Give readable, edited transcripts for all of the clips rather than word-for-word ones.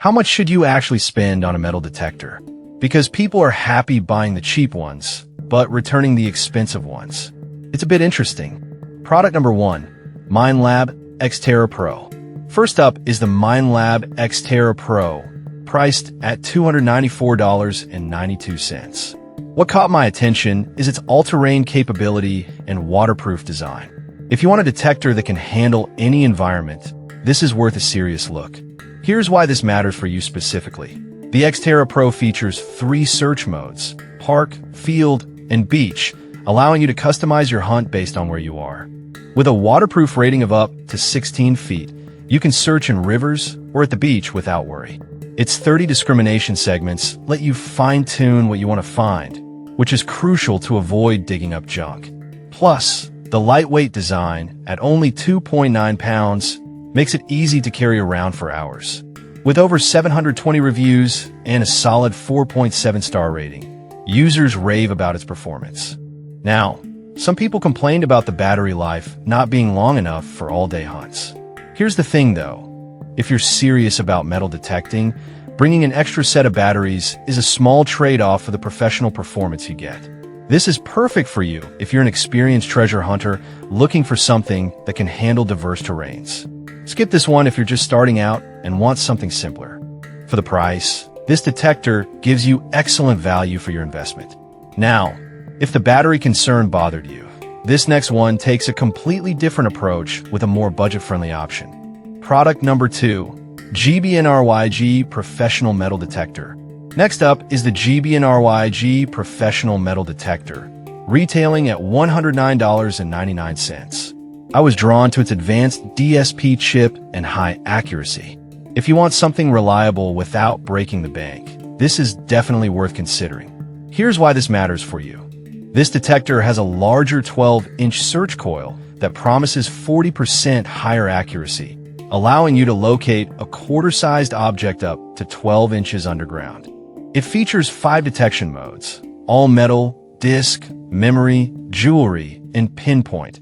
How much should you actually spend on a metal detector? Because people are happy buying the cheap ones, but returning the expensive ones. It's a bit interesting. Product number 1, MineLab Xterra Pro. First up is the MineLab Xterra Pro, priced at $294.92. What caught my attention is its all-terrain capability and waterproof design. If you want a detector that can handle any environment, this is worth a serious look. Here's why this matters for you specifically. The Xterra Pro features 3 search modes: park, field, and beach, allowing you to customize your hunt based on where you are. With a waterproof rating of up to 16 feet, you can search in rivers or at the beach without worry. Its 30 discrimination segments let you fine-tune what you want to find, which is crucial to avoid digging up junk. Plus, the lightweight design, at only 2.9 pounds, makes it easy to carry around for hours. With over 720 reviews and a solid 4.7-star rating, users rave about its performance. Now, some people complained about the battery life not being long enough for all-day hunts. Here's the thing though, if you're serious about metal detecting, bringing an extra set of batteries is a small trade-off for the professional performance you get. This is perfect for you if you're an experienced treasure hunter looking for something that can handle diverse terrains. Skip this one if you're just starting out and want something simpler. For the price, this detector gives you excellent value for your investment. Now, if the battery concern bothered you, this next one takes a completely different approach with a more budget-friendly option. Product number 2, GBNRYG Professional Metal Detector. Next up is the GBNRYG Professional Metal Detector, retailing at $109.99. I was drawn to its advanced DSP chip and high accuracy. If you want something reliable without breaking the bank, this is definitely worth considering. Here's why this matters for you. This detector has a larger 12-inch search coil that promises 40% higher accuracy, allowing you to locate a quarter-sized object up to 12 inches underground. It features 5 detection modes: all metal, disc, memory, jewelry, and pinpoint,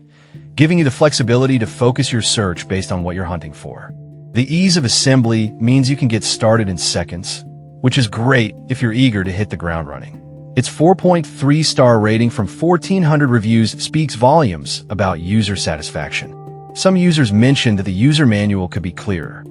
giving you the flexibility to focus your search based on what you're hunting for. The ease of assembly means you can get started in seconds, which is great if you're eager to hit the ground running. Its 4.3-star rating from 1,400 reviews speaks volumes about user satisfaction. Some users mentioned that the user manual could be clearer.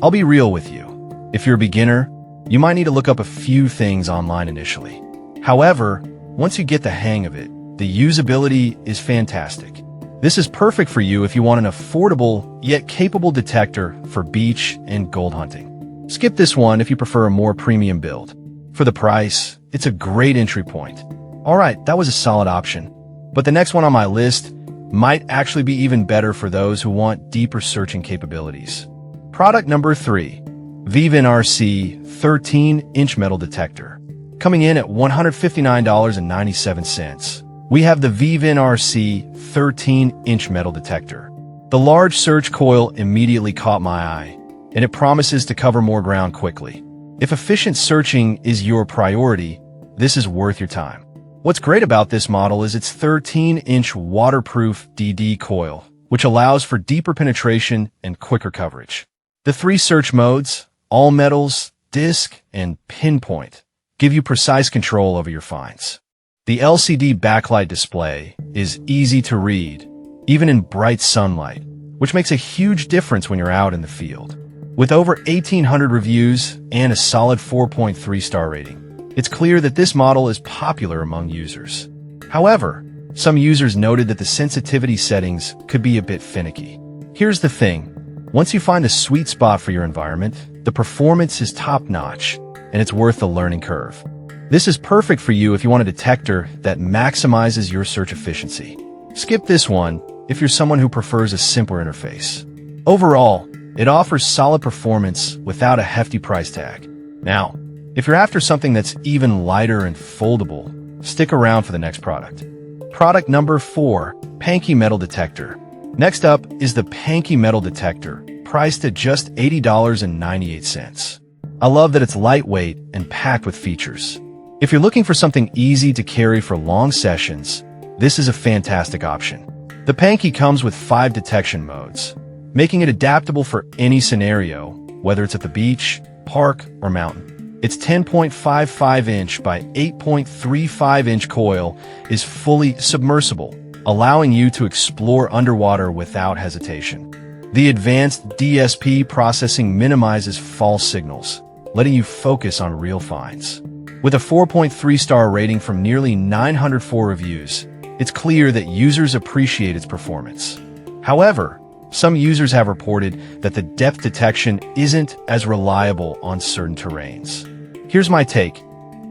I'll be real with you. If you're a beginner, you might need to look up a few things online initially. However, once you get the hang of it, the usability is fantastic. This is perfect for you if you want an affordable yet capable detector for beach and gold hunting. Skip this one if you prefer a more premium build. For the price, it's a great entry point. Alright, that was a solid option. But the next one on my list might actually be even better for those who want deeper searching capabilities. Product number 3, ViVin-RC 13-inch metal detector. Coming in at $159.97. We have the ViVin-RC 13-inch metal detector. The large search coil immediately caught my eye, and it promises to cover more ground quickly. If efficient searching is your priority, this is worth your time. What's great about this model is its 13-inch waterproof DD coil, which allows for deeper penetration and quicker coverage. The 3 search modes, all metals, disc, and pinpoint, give you precise control over your finds. The LCD backlight display is easy to read, even in bright sunlight, which makes a huge difference when you're out in the field. With over 1,800 reviews and a solid 4.3-star rating, it's clear that this model is popular among users. However, some users noted that the sensitivity settings could be a bit finicky. Here's the thing. Once you find a sweet spot for your environment, the performance is top-notch, and it's worth the learning curve. This is perfect for you if you want a detector that maximizes your search efficiency. Skip this one if you're someone who prefers a simpler interface. Overall, it offers solid performance without a hefty price tag. Now, if you're after something that's even lighter and foldable, stick around for the next product. Product number 4, Pankey Metal Detector. Next up is the Pankey Metal Detector, priced at just $80.98. I love that it's lightweight and packed with features. If you're looking for something easy to carry for long sessions, this is a fantastic option. The Pankey comes with 5 detection modes, making it adaptable for any scenario, whether it's at the beach, park or mountain. Its 10.55-inch by 8.35-inch coil is fully submersible, allowing you to explore underwater without hesitation. The advanced DSP processing minimizes false signals, letting you focus on real finds. With a 4.3-star rating from nearly 904 reviews, it's clear that users appreciate its performance. However, some users have reported that the depth detection isn't as reliable on certain terrains. Here's my take.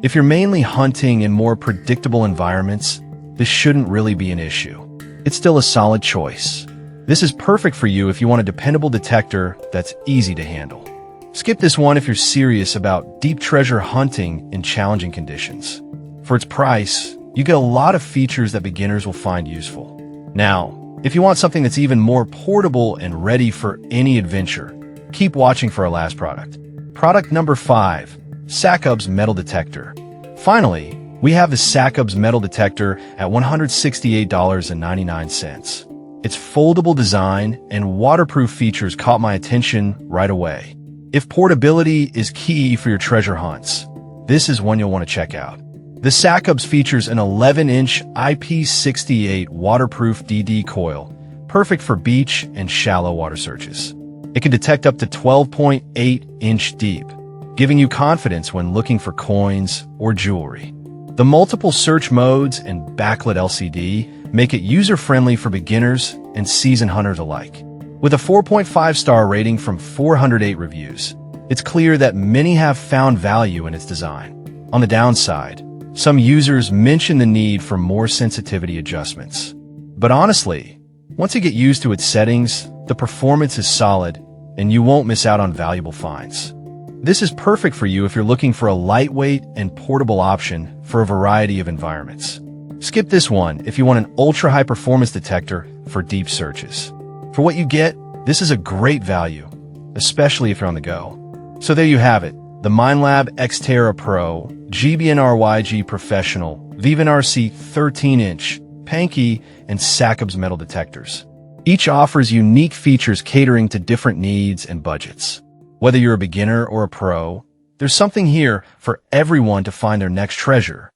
If you're mainly hunting in more predictable environments, this shouldn't really be an issue. It's still a solid choice. This is perfect for you if you want a dependable detector that's easy to handle. Skip this one if you're serious about deep treasure hunting in challenging conditions. For its price, you get a lot of features that beginners will find useful. Now, if you want something that's even more portable and ready for any adventure, keep watching for our last product. Product number 5, Sacob's Metal Detector. Finally, we have the Sacob's Metal Detector at $168.99. Its foldable design and waterproof features caught my attention right away. If portability is key for your treasure hunts, this is one you'll want to check out. The Sacob's features an 11-inch IP68 waterproof DD coil, perfect for beach and shallow water searches. It can detect up to 12.8-inch deep, giving you confidence when looking for coins or jewelry. The multiple search modes and backlit LCD make it user-friendly for beginners and seasoned hunters alike. With a 4.5-star rating from 408 reviews, it's clear that many have found value in its design. On the downside, some users mention the need for more sensitivity adjustments. But honestly, once you get used to its settings, the performance is solid and you won't miss out on valuable finds. This is perfect for you if you're looking for a lightweight and portable option for a variety of environments. Skip this one if you want an ultra-high performance detector for deep searches. For what you get, this is a great value, especially if you're on the go. So there you have it, the Minelab Xterra Pro, GBNRYG Professional, VivenRC 13-inch, Pankey, and Sacob's metal detectors. Each offers unique features catering to different needs and budgets. Whether you're a beginner or a pro, there's something here for everyone to find their next treasure.